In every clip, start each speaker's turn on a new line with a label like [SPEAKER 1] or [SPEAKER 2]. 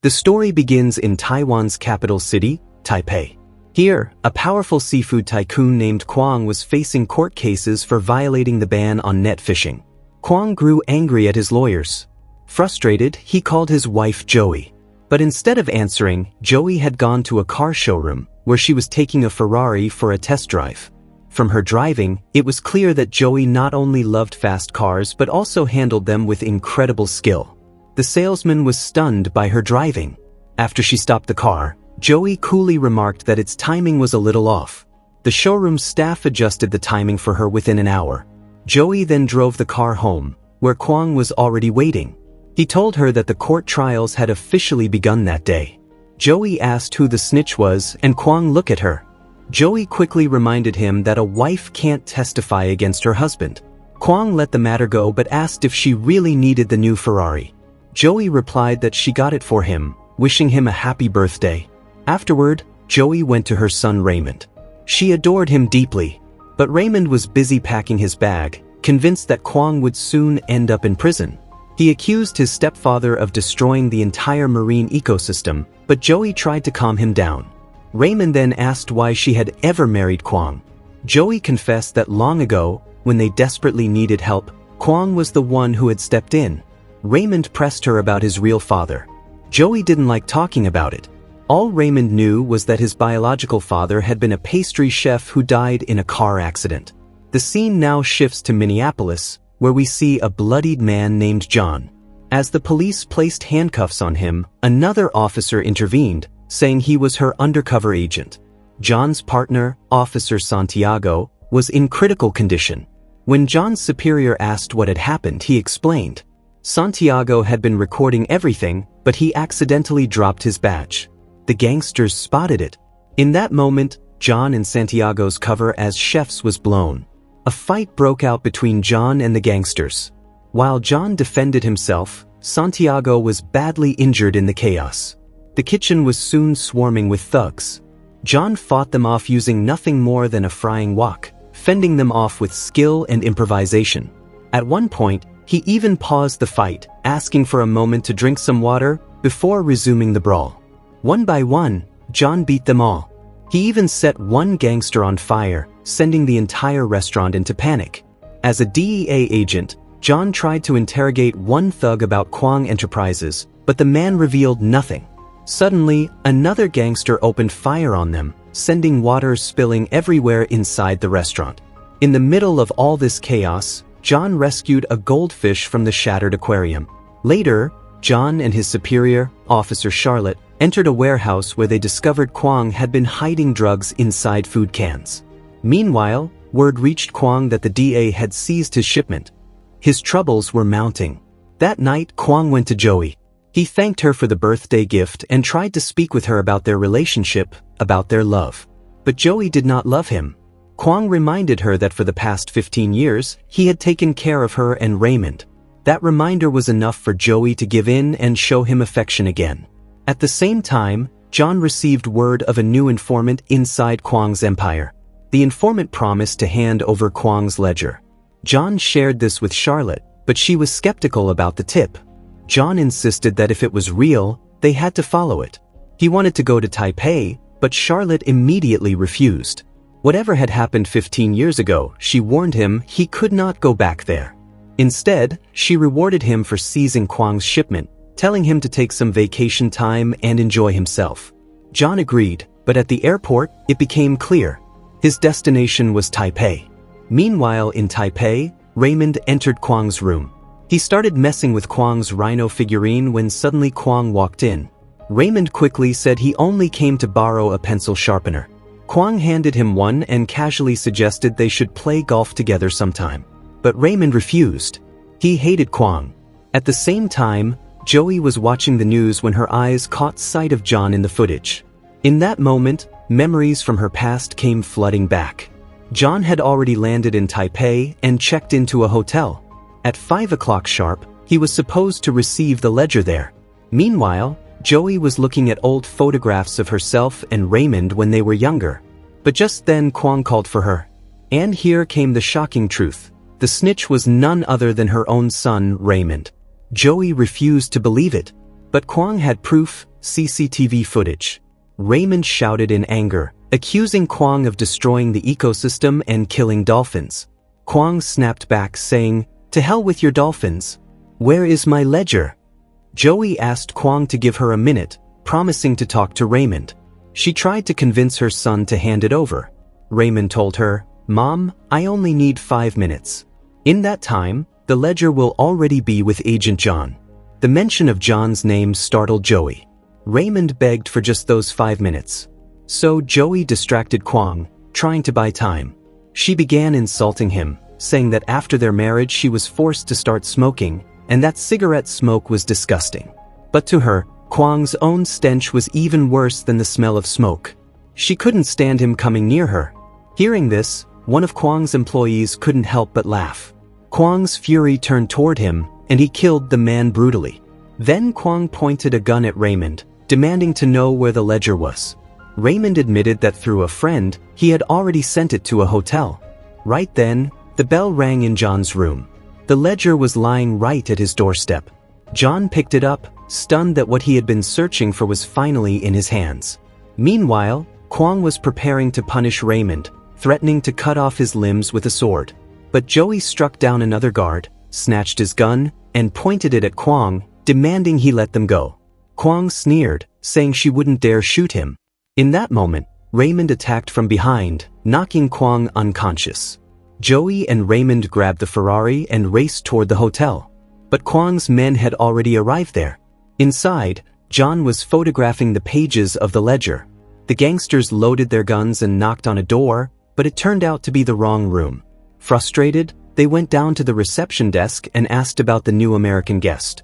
[SPEAKER 1] The story begins in Taiwan's capital city, Taipei. Here, a powerful seafood tycoon named Kwang was facing court cases for violating the ban on net fishing. Kwang grew angry at his lawyers. Frustrated, he called his wife Joey. But instead of answering, Joey had gone to a car showroom, where she was taking a Ferrari for a test drive. From her driving, it was clear that Joey not only loved fast cars but also handled them with incredible skill. The salesman was stunned by her driving. After she stopped the car, Joey coolly remarked that its timing was a little off. The showroom staff adjusted the timing for her within an hour. Joey then drove the car home, where Kwang was already waiting. He told her that the court trials had officially begun that day. Joey asked who the snitch was, and Kwang looked at her. Joey quickly reminded him that a wife can't testify against her husband. Kwang let the matter go but asked if she really needed the new Ferrari. Joey replied that she got it for him, wishing him a happy birthday. Afterward, Joey went to her son Raymond. She adored him deeply, but Raymond was busy packing his bag, convinced that Kwang would soon end up in prison. He accused his stepfather of destroying the entire marine ecosystem, but Joey tried to calm him down. Raymond then asked why she had ever married Kwang. Joey confessed that long ago, when they desperately needed help, Kwang was the one who had stepped in. Raymond pressed her about his real father. Joey didn't like talking about it. All Raymond knew was that his biological father had been a pastry chef who died in a car accident. The scene now shifts to Minneapolis, where we see a bloodied man named John. As the police placed handcuffs on him, another officer intervened, saying he was her undercover agent. John's partner, Officer Santiago, was in critical condition. When John's superior asked what had happened, he explained. Santiago had been recording everything, but he accidentally dropped his badge. The gangsters spotted it. In that moment, John and Santiago's cover as chefs was blown. A fight broke out between John and the gangsters. While John defended himself, Santiago was badly injured in the chaos. The kitchen was soon swarming with thugs. John fought them off using nothing more than a frying wok, fending them off with skill and improvisation. At one point, he even paused the fight, asking for a moment to drink some water before resuming the brawl. One by one, John beat them all. He even set one gangster on fire, sending the entire restaurant into panic. As a DEA agent, John tried to interrogate one thug about Kwang Enterprises, but the man revealed nothing. Suddenly, another gangster opened fire on them, sending water spilling everywhere inside the restaurant. In the middle of all this chaos, John rescued a goldfish from the shattered aquarium. Later, John and his superior, Officer Charlotte, entered a warehouse where they discovered Kwang had been hiding drugs inside food cans. Meanwhile, word reached Kwang that the DA had seized his shipment. His troubles were mounting. That night, Kwang went to Joey. He thanked her for the birthday gift and tried to speak with her about their relationship, about their love. But Joey did not love him. Kwang reminded her that for the past 15 years, he had taken care of her and Raymond. That reminder was enough for Joey to give in and show him affection again. At the same time, John received word of a new informant inside Kwang's empire. The informant promised to hand over Kwang's ledger. John shared this with Charlotte, but she was skeptical about the tip. John insisted that if it was real, they had to follow it. He wanted to go to Taipei, but Charlotte immediately refused. Whatever had happened 15 years ago, she warned him he could not go back there. Instead, she rewarded him for seizing Kwang's shipment, telling him to take some vacation time and enjoy himself. John agreed, but at the airport, it became clear. His destination was Taipei. Meanwhile, in Taipei, Raymond entered Kwang's room. He started messing with Kwang's rhino figurine when suddenly Kwang walked in. Raymond quickly said he only came to borrow a pencil sharpener. Kwang handed him one and casually suggested they should play golf together sometime. But Raymond refused. He hated Kwang. At the same time, Joey was watching the news when her eyes caught sight of John in the footage. In that moment, memories from her past came flooding back. John had already landed in Taipei and checked into a hotel. At 5 o'clock sharp, he was supposed to receive the ledger there. Meanwhile, Joey was looking at old photographs of herself and Raymond when they were younger. But just then Kwang called for her. And here came the shocking truth. The snitch was none other than her own son, Raymond. Joey refused to believe it. But Kwang had proof, CCTV footage. Raymond shouted in anger, accusing Kwang of destroying the ecosystem and killing dolphins. Kwang snapped back, saying, "To hell with your dolphins. Where is my ledger?" Joey asked Kwang to give her a minute, promising to talk to Raymond. She tried to convince her son to hand it over. Raymond told her, "Mom, I only need 5 minutes. In that time, the ledger will already be with Agent John." The mention of John's name startled Joey. Raymond begged for just those 5 minutes. So Joey distracted Kwang, trying to buy time. She began insulting him, saying that after their marriage she was forced to start smoking, and that cigarette smoke was disgusting. But to her, Kwang's own stench was even worse than the smell of smoke. She couldn't stand him coming near her. Hearing this, one of Kwang's employees couldn't help but laugh. Kwang's fury turned toward him, and he killed the man brutally. Then Kwang pointed a gun at Raymond, demanding to know where the ledger was. Raymond admitted that through a friend, he had already sent it to a hotel. Right then, the bell rang in John's room. The ledger was lying right at his doorstep. John picked it up, stunned that what he had been searching for was finally in his hands. Meanwhile, Kwang was preparing to punish Raymond, threatening to cut off his limbs with a sword. But Joey struck down another guard, snatched his gun, and pointed it at Kwang, demanding he let them go. Kwang sneered, saying she wouldn't dare shoot him. In that moment, Raymond attacked from behind, knocking Kwang unconscious. Joey and Raymond grabbed the Ferrari and raced toward the hotel. But Kwang's men had already arrived there. Inside, John was photographing the pages of the ledger. The gangsters loaded their guns and knocked on a door, but it turned out to be the wrong room. Frustrated, they went down to the reception desk and asked about the new American guest.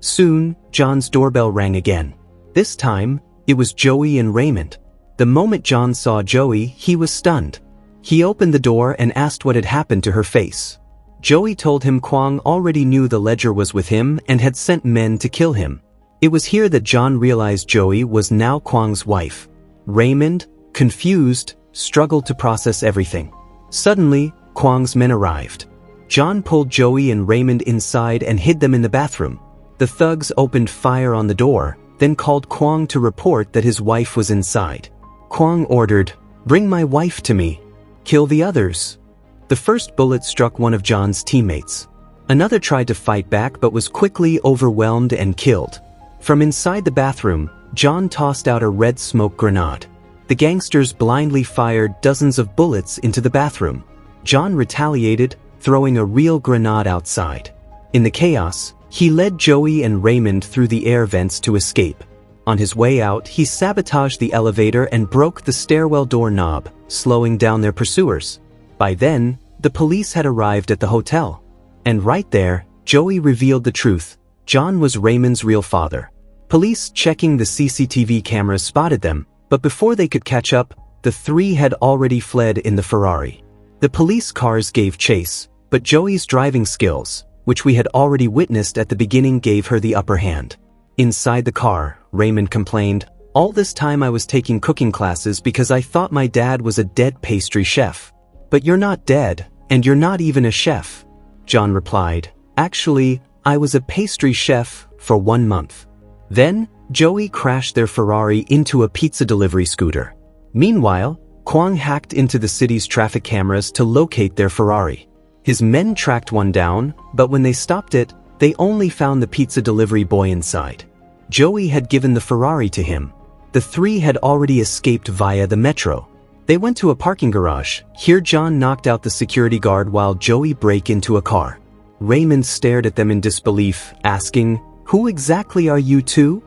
[SPEAKER 1] Soon, John's doorbell rang again. This time, it was Joey and Raymond. The moment John saw Joey, he was stunned. He opened the door and asked what had happened to her face. Joey told him Kwang already knew the ledger was with him and had sent men to kill him. It was here that John realized Joey was now Kwang's wife. Raymond, confused, struggled to process everything. Suddenly, Kwang's men arrived. John pulled Joey and Raymond inside and hid them in the bathroom. The thugs opened fire on the door, then called Kwang to report that his wife was inside. Kwang ordered, "Bring my wife to me. Kill the others." The first bullet struck one of John's teammates. Another tried to fight back but was quickly overwhelmed and killed. From inside the bathroom, John tossed out a red smoke grenade. The gangsters blindly fired dozens of bullets into the bathroom. John retaliated, throwing a real grenade outside. In the chaos, he led Joey and Raymond through the air vents to escape. On his way out, he sabotaged the elevator and broke the stairwell door knob, slowing down their pursuers. By then, the police had arrived at the hotel. And right there, Joey revealed the truth. John was Raymond's real father. Police checking the CCTV cameras spotted them, but before they could catch up, the three had already fled in the Ferrari. The police cars gave chase, but Joey's driving skills, which we had already witnessed at the beginning, gave her the upper hand. Inside the car, Raymond complained, "All this time I was taking cooking classes because I thought my dad was a dead pastry chef." "But you're not dead, and you're not even a chef," John replied. "Actually, I was a pastry chef for 1 month." Then, Joey crashed their Ferrari into a pizza delivery scooter. Meanwhile, Kwang hacked into the city's traffic cameras to locate their Ferrari. His men tracked one down, but when they stopped it, they only found the pizza delivery boy inside. Joey had given the Ferrari to him. The three had already escaped via the metro. They went to a parking garage. Here John knocked out the security guard while Joey broke into a car. Raymond stared at them in disbelief, asking, "Who exactly are you two?"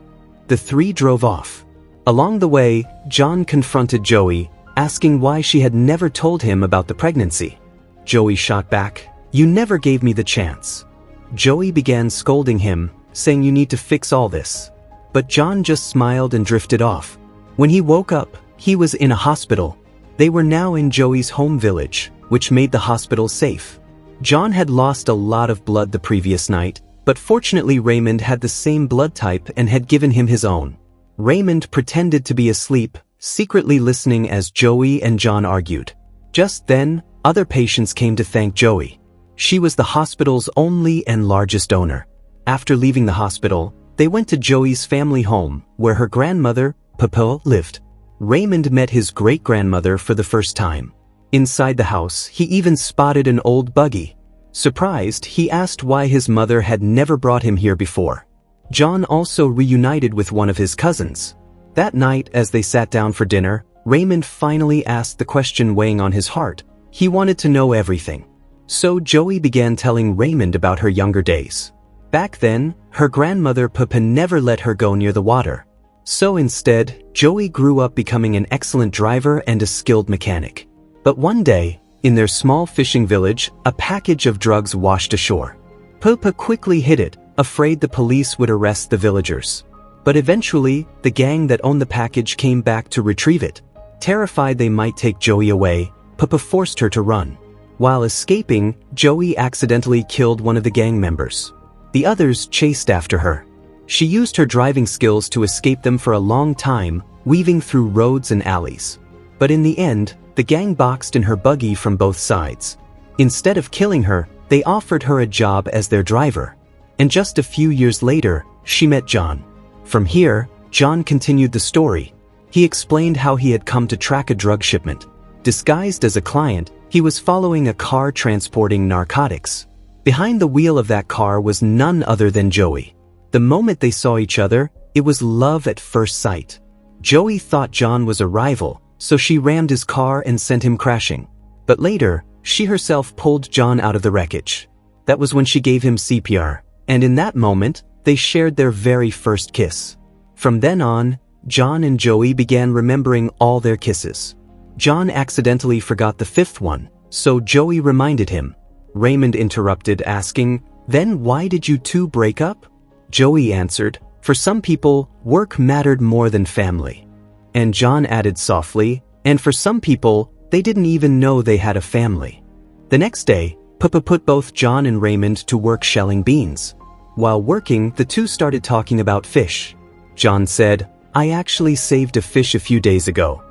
[SPEAKER 1] The three drove off. Along the way, John confronted Joey, asking why she had never told him about the pregnancy. Joey shot back, "You never gave me the chance." Joey began scolding him, saying, "You need to fix all this." But John just smiled and drifted off. When he woke up, he was in a hospital. They were now in Joey's home village, which made the hospital safe. John had lost a lot of blood the previous night, but fortunately Raymond had the same blood type and had given him his own. Raymond pretended to be asleep, secretly listening as Joey and John argued. Just then, other patients came to thank Joey. She was the hospital's only and largest donor. After leaving the hospital, They went to Joey's family home, where her grandmother, Papa, lived. Raymond met his great-grandmother for the first time. Inside the house, he even spotted an old buggy. Surprised, he asked why his mother had never brought him here before. John also reunited with one of his cousins. That night, as they sat down for dinner, Raymond finally asked the question weighing on his heart. He wanted to know everything. So Joey began telling Raymond about her younger days. Back then, her grandmother Papa never let her go near the water. So instead, Joey grew up becoming an excellent driver and a skilled mechanic. But one day, in their small fishing village, a package of drugs washed ashore. Papa quickly hid it, afraid the police would arrest the villagers. But eventually, the gang that owned the package came back to retrieve it. Terrified they might take Joey away, Papa forced her to run. While escaping, Joey accidentally killed one of the gang members. The others chased after her. She used her driving skills to escape them for a long time, weaving through roads and alleys. But in the end, the gang boxed in her buggy from both sides. Instead of killing her, they offered her a job as their driver. And just a few years later, she met John. From here, John continued the story. He explained how he had come to track a drug shipment. Disguised as a client, he was following a car transporting narcotics. Behind the wheel of that car was none other than Joey. The moment they saw each other, it was love at first sight. Joey thought John was a rival, so she rammed his car and sent him crashing. But later, she herself pulled John out of the wreckage. That was when she gave him CPR, and in that moment, they shared their very first kiss. From then on, John and Joey began remembering all their kisses. John accidentally forgot the fifth one, so Joey reminded him. Raymond interrupted, asking, "Then why did you two break up?" Joey answered, "For some people, work mattered more than family." And John added softly, "And for some people, they didn't even know they had a family." The next day, Papa put both John and Raymond to work shelling beans. While working, the two started talking about fish. John said, "I actually saved a fish a few days ago."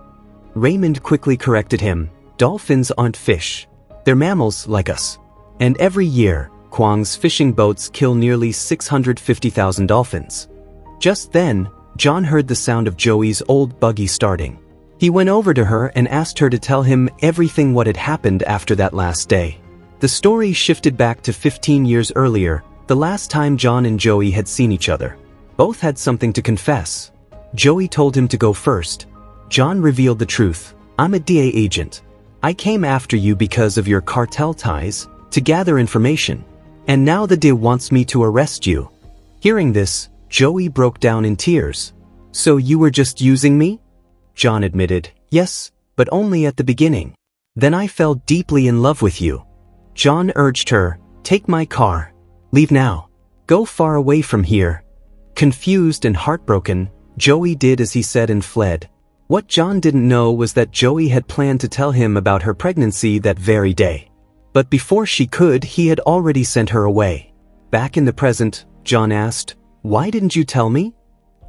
[SPEAKER 1] Raymond quickly corrected him, "Dolphins aren't fish. They're mammals like us. And every year, Kwang's fishing boats kill nearly 650,000 dolphins." Just then, John heard the sound of Joey's old buggy starting. He went over to her and asked her to tell him everything what had happened after that last day. The story shifted back to 15 years earlier, the last time John and Joey had seen each other. Both had something to confess. Joey told him to go first. John revealed the truth. "I'm a DA agent. I came after you because of your cartel ties, to gather information. And now the DA wants me to arrest you." Hearing this, Joey broke down in tears. "So you were just using me?" John admitted, "Yes, but only at the beginning. Then I fell deeply in love with you." John urged her, "Take my car. Leave now. Go far away from here." Confused and heartbroken, Joey did as he said and fled. What John didn't know was that Joey had planned to tell him about her pregnancy that very day. But before she could, he had already sent her away. Back in the present, John asked, "Why didn't you tell me?"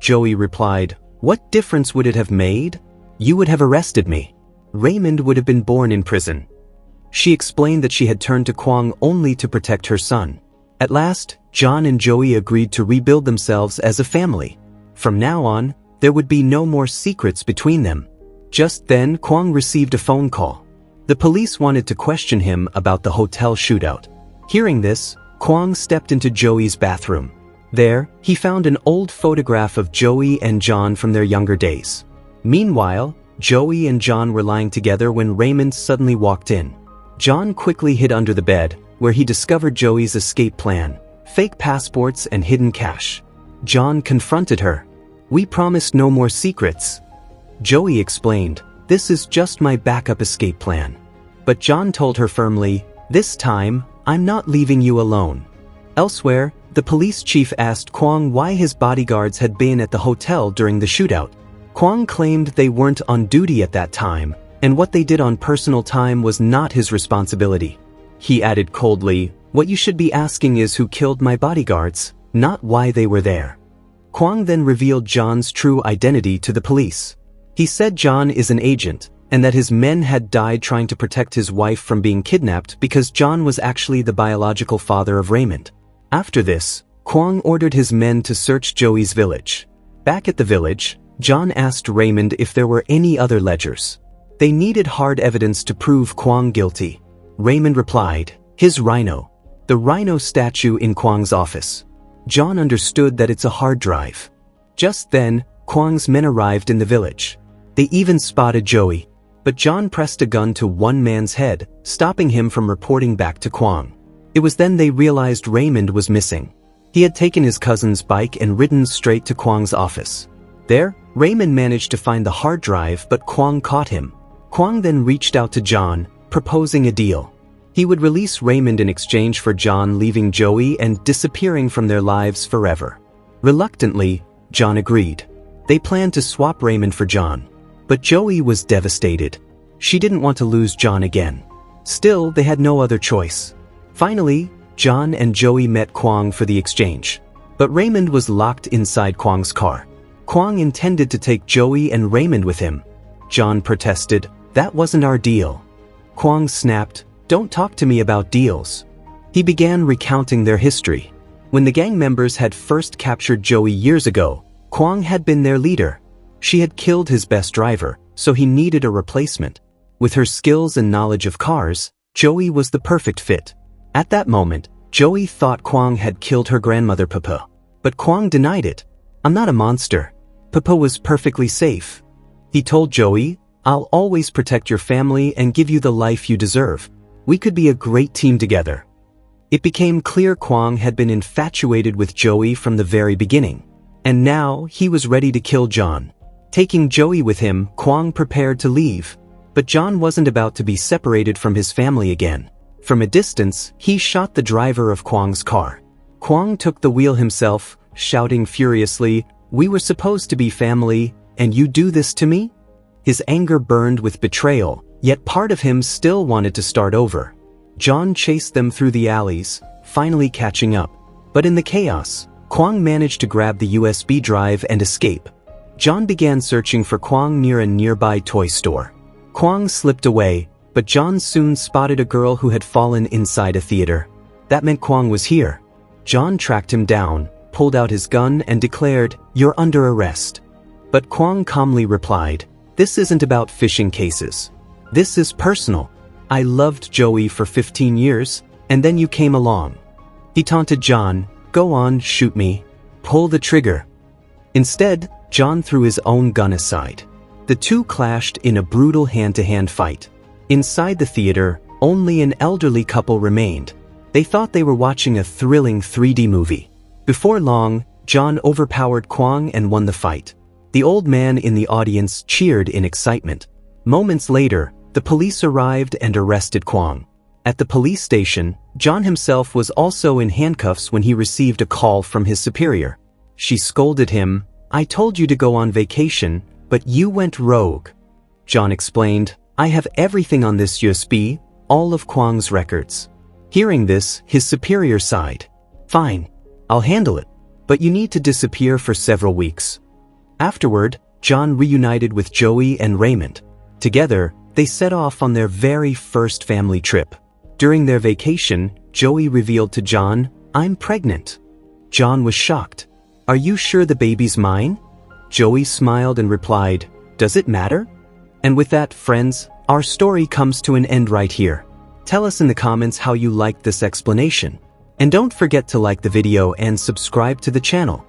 [SPEAKER 1] Joey replied, "What difference would it have made? You would have arrested me. Raymond would have been born in prison." She explained that she had turned to Kwang only to protect her son. At last, John and Joey agreed to rebuild themselves as a family. From now on, there would be no more secrets between them. Just then, Kwang received a phone call. The police wanted to question him about the hotel shootout. Hearing this, Kwang stepped into Joey's bathroom. There, he found an old photograph of Joey and John from their younger days. Meanwhile, Joey and John were lying together when Raymond suddenly walked in. John quickly hid under the bed, where he discovered Joey's escape plan, fake passports and hidden cash. John confronted her. "We promised no more secrets." Joey explained, "This is just my backup escape plan." But John told her firmly, "This time, I'm not leaving you alone." Elsewhere, the police chief asked Kwang why his bodyguards had been at the hotel during the shootout. Kwang claimed they weren't on duty at that time, and what they did on personal time was not his responsibility. He added coldly, "What you should be asking is who killed my bodyguards, not why they were there." Kwang then revealed John's true identity to the police. He said John is an agent, and that his men had died trying to protect his wife from being kidnapped because John was actually the biological father of Raymond. After this, Kwang ordered his men to search Joey's village. Back at the village, John asked Raymond if there were any other ledgers. They needed hard evidence to prove Kwang guilty. Raymond replied, his rhino. The rhino statue in Kwang's office. John understood that it's a hard drive. Just then, Kwang's men arrived in the village. They even spotted Joey, but John pressed a gun to one man's head, stopping him from reporting back to Kwang. It was then they realized Raymond was missing. He had taken his cousin's bike and ridden straight to Kwang's office. There, Raymond managed to find the hard drive, but Kwang caught him. Kwang then reached out to John, proposing a deal. He would release Raymond in exchange for John leaving Joey and disappearing from their lives forever. Reluctantly, John agreed. They planned to swap Raymond for John. But Joey was devastated. She didn't want to lose John again. Still, they had no other choice. Finally, John and Joey met Kwang for the exchange. But Raymond was locked inside Kwang's car. Kwang intended to take Joey and Raymond with him. John protested, that wasn't our deal. Kwang snapped, don't talk to me about deals. He began recounting their history. When the gang members had first captured Joey years ago, Kwang had been their leader. She had killed his best driver, so he needed a replacement. With her skills and knowledge of cars, Joey was the perfect fit. At that moment, Joey thought Kwang had killed her grandmother Papa. But Kwang denied it. I'm not a monster. Papa was perfectly safe. He told Joey, I'll always protect your family and give you the life you deserve. We could be a great team together. It became clear Kwang had been infatuated with Joey from the very beginning. And now, he was ready to kill John. Taking Joey with him, Kwang prepared to leave. But John wasn't about to be separated from his family again. From a distance, he shot the driver of Kwang's car. Kwang took the wheel himself, shouting furiously, we were supposed to be family, and you do this to me? His anger burned with betrayal, yet part of him still wanted to start over. John chased them through the alleys, finally catching up. But in the chaos, Kwang managed to grab the USB drive and escape. John began searching for Kwang near a nearby toy store. Kwang slipped away, but John soon spotted a girl who had fallen inside a theater. That meant Kwang was here. John tracked him down, pulled out his gun and declared, you're under arrest. But Kwang calmly replied, this isn't about phishing cases. This is personal. I loved Joey for 15 years, and then you came along. He taunted John, go on, shoot me. Pull the trigger. Instead, John threw his own gun aside. The two clashed in a brutal hand-to-hand fight. Inside the theater, only an elderly couple remained. They thought they were watching a thrilling 3D movie. Before long, John overpowered Kwang and won the fight. The old man in the audience cheered in excitement. Moments later, the police arrived and arrested Kwang. At the police station, John himself was also in handcuffs when he received a call from his superior. She scolded him, I told you to go on vacation, but you went rogue. John explained, I have everything on this USB, all of Kwang's records. Hearing this, his superior sighed. Fine, I'll handle it, but you need to disappear for several weeks. Afterward, John reunited with Joey and Raymond. Together, they set off on their very first family trip. During their vacation, Joey revealed to John, I'm pregnant. John was shocked. Are you sure the baby's mine? Joey smiled and replied, does it matter? And with that, friends, our story comes to an end right here. Tell us in the comments how you liked this explanation. And don't forget to like the video and subscribe to the channel.